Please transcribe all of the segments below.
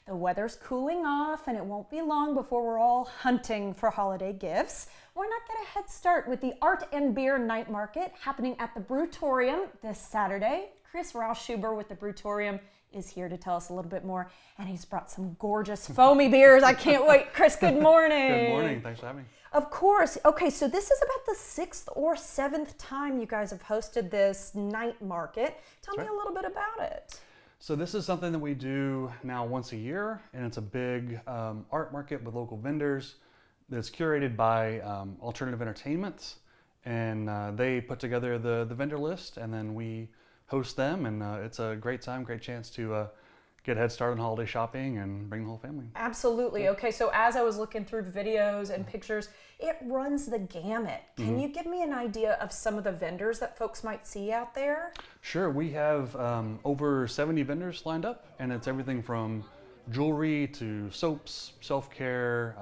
The weather's cooling off and it won't be long before we're all hunting for holiday gifts. Why not get a head start with the Art and Beer Night Market happening at the Brewtorium this Saturday? Chris Rauschhuber with the Brewtorium is here to tell us a little bit more, and he's brought some gorgeous foamy beers. I can't wait. Chris, good morning. Good morning. Thanks for having me. Of course. Okay, so this is about the 6th or 7th time you guys have hosted this night market. Tell me a little bit about it. So this is something that we do now once a year, and it's a big art market with local vendors that's curated by Alternative Entertainment, and they put together the vendor list, and then we host them, and it's a great time, great chance to get a head start on holiday shopping and bring the whole family. Absolutely. Okay, so as I was looking through videos and pictures, it runs the gamut. Can you give me an idea of some of the vendors that folks might see out there? Sure, we have over 70 vendors lined up, and it's everything from jewelry to soaps, self-care,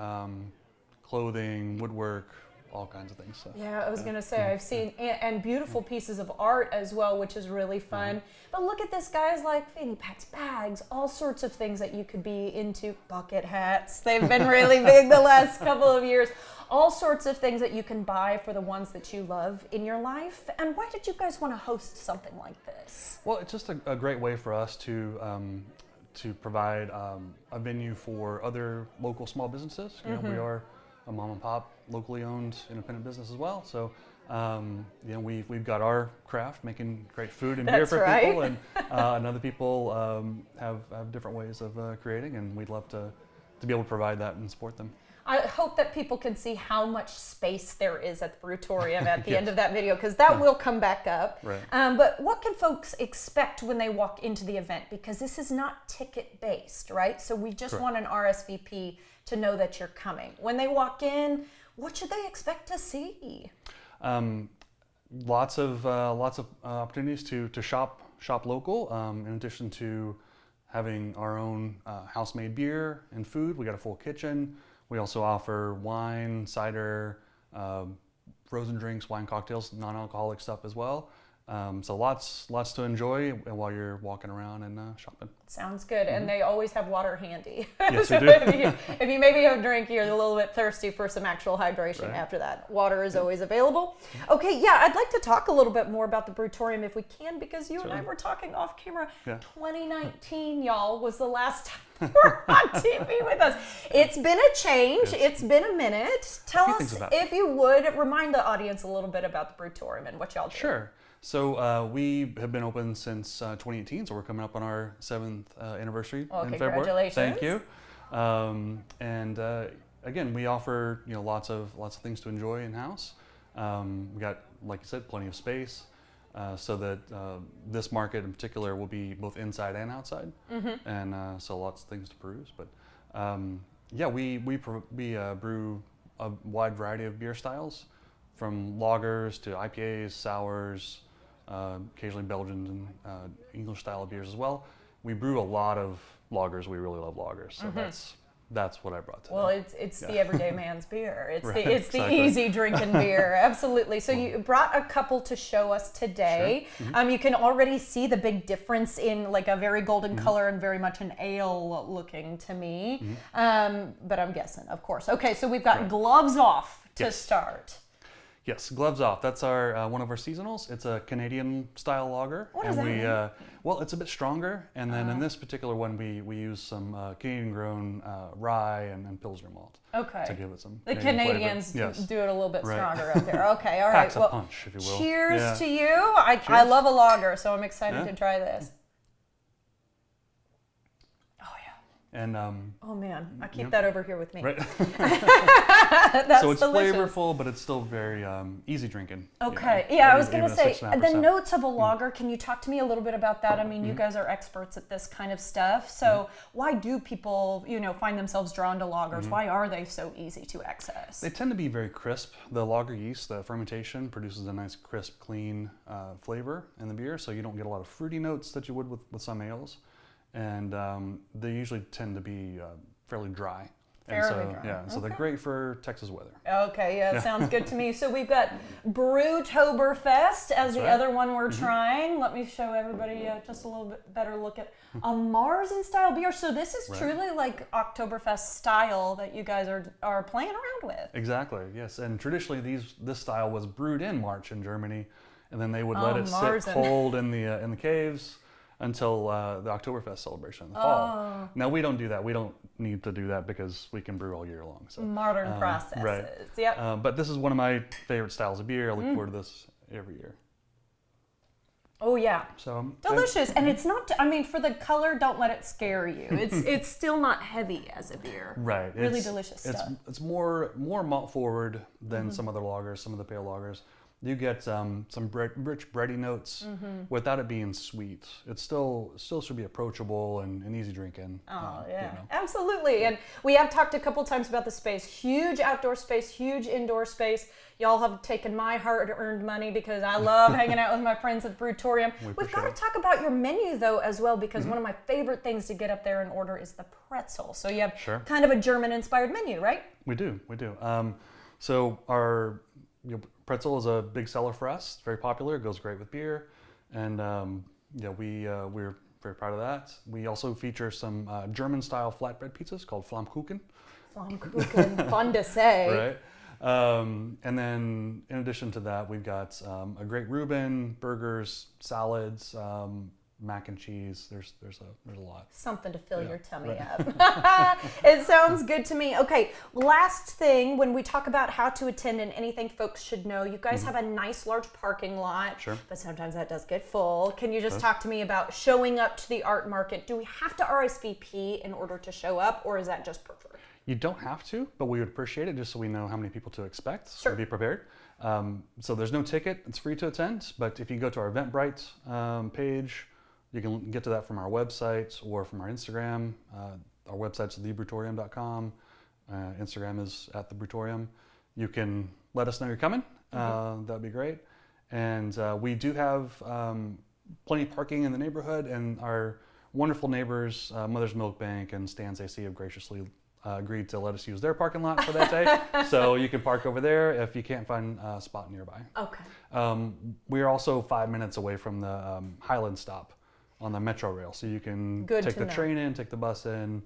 clothing, woodwork, all kinds of things. So, yeah, I was going to say, I've seen, and beautiful pieces of art as well, which is really fun. But look at this, guys, like fanny packs, bags, all sorts of things that you could be into. Bucket hats, they've been really big the last couple of years. All sorts of things that you can buy for the ones that you love in your life. And why did you guys want to host something like this? Well, it's just a great way for us to provide a venue for other local small businesses. You know, we are a mom and pop, locally owned independent business as well. So, you know, we've got our craft, making great food and beer for people, and other people have different ways of creating, and we'd love to be able to provide that and support them. I hope that people can see how much space there is at the Brewtorium at the end of that video, because that will come back up. Right. But what can folks expect when they walk into the event? Because this is not ticket-based, right? So we just want an RSVP to know that you're coming. When they walk in, what should they expect to see? Lots of opportunities to shop local. In addition to having our own house-made beer and food, we got a full kitchen. We also offer wine, cider, frozen drinks, wine cocktails, non-alcoholic stuff as well. So lots to enjoy while you're walking around and shopping. Sounds good. And they always have water handy. Yes, so we do. if you maybe have a drink, you're a little bit thirsty for some actual hydration after that. Water is always available. Okay, yeah, I'd like to talk a little bit more about the Brewtorium if we can, because you and I were talking off camera. 2019, y'all, was the last time you were on TV with us. It's been a change. It's been a minute. Tell us, if you would, remind the audience a little bit about the Brewtorium and what y'all do. Sure. So we have been open since 2018, so we're coming up on our 7th anniversary in February. Congratulations! Thank you. Again, we offer lots of things to enjoy in house. We got, like you said, plenty of space, so that this market in particular will be both inside and outside, and so lots of things to peruse. But yeah, we brew a wide variety of beer styles, from lagers to IPAs, sours. Occasionally Belgian and English style beers as well. We brew a lot of lagers. We really love lagers, so that's what I brought today. Well, it's the everyday man's beer. It's the easy drinking beer. Absolutely. So you brought a couple to show us today. Sure. You can already see the big difference in like a very golden color and very much an ale looking to me. But I'm guessing, of course. Okay, so we've got Gloves Off to start. Yes, Gloves Off. That's our one of our seasonals. It's a Canadian style lager. What does that mean? Well, it's a bit stronger, and then in this particular one, we use some Canadian grown rye and Pilsner malt. Okay. To give it some. The Canadians do it a little bit stronger up there. Okay, all right. Packs a punch, if you will. Cheers to you. I love a lager, so I'm excited to try this. And oh man, I keep that over here with me. Right. That's so it's delicious. flavorful, but it's still very easy drinking. Okay, I was going to say, the notes of a lager, can you talk to me a little bit about that? I mean, you guys are experts at this kind of stuff. So why do people, find themselves drawn to lagers? Why are they so easy to access? They tend to be very crisp. The lager yeast, the fermentation, produces a nice crisp, clean flavor in the beer, so you don't get a lot of fruity notes that you would with some ales. And they usually tend to be fairly dry. And Fairly so, dry. yeah, so they're great for Texas weather. Okay, yeah, sounds good to me. So we've got Brewtoberfest as the right. other one we're trying. Let me show everybody just a little bit better look at a Marzen style beer. So this is truly like Oktoberfest style that you guys are playing around with. Exactly, yes. And traditionally this style was brewed in March in Germany, and then they would let it sit cold in the caves until the Oktoberfest celebration in the fall. Now we don't do that. We don't need to do that because we can brew all year long. So modern processes. Right. Yep. But this is one of my favorite styles of beer. I look forward to this every year. Oh yeah. So delicious. And it's not, I mean, for the color, don't let it scare you. It's still not heavy as a beer. Right. Really delicious stuff. It's more malt forward than some other lagers, some of the pale lagers. You get some rich bready notes without it being sweet. It still should be approachable and easy drinking. Oh yeah, absolutely. And we have talked a couple times about the space. Huge outdoor space, huge indoor space. Y'all have taken my hard-earned money because I love hanging out with my friends at Brewtorium. We've got to talk about your menu though as well, because one of my favorite things to get up there and order is the pretzel. So you have kind of a German-inspired menu, right? We do. So our pretzel is a big seller for us. It's very popular. It goes great with beer, and we're very proud of that. We also feature some German-style flatbread pizzas called Flammkuchen. Flammkuchen, fun to say. Right. And then in addition to that, we've got a great Reuben, burgers, salads, mac and cheese. There's a lot. Something to fill your tummy up. It sounds good to me. Okay, last thing, when we talk about how to attend and anything folks should know, you guys have a nice large parking lot, but sometimes that does get full. Can you just talk to me about showing up to the art market? Do we have to RSVP in order to show up, or is that just preferred? You don't have to, but we would appreciate it just so we know how many people to expect. Sure. So be prepared. So there's no ticket. It's free to attend, but if you go to our Eventbrite page, you can get to that from our website or from our Instagram. Our website's thebrewtorium.com. Instagram is @thebrewtorium. You can let us know you're coming. That'd be great. And we do have plenty of parking in the neighborhood, and our wonderful neighbors, Mother's Milk Bank and Stan's AC, have graciously agreed to let us use their parking lot for that day. So you can park over there if you can't find a spot nearby. Okay. We are also 5 minutes away from the Highland stop on the Metro Rail. So you can take the train in, take the bus in,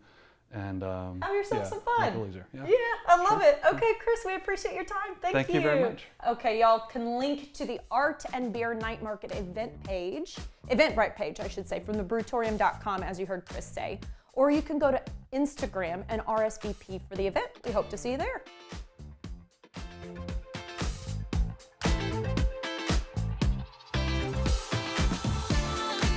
and have yourself some fun. Make it a little easier. Yeah, I love it. Okay, Chris, we appreciate your time. Thank you. Thank you very much. Okay, y'all can link to the Art and Beer Night Market Eventbrite page, I should say, from thebrewtorium.com, as you heard Chris say. Or you can go to Instagram and RSVP for the event. We hope to see you there.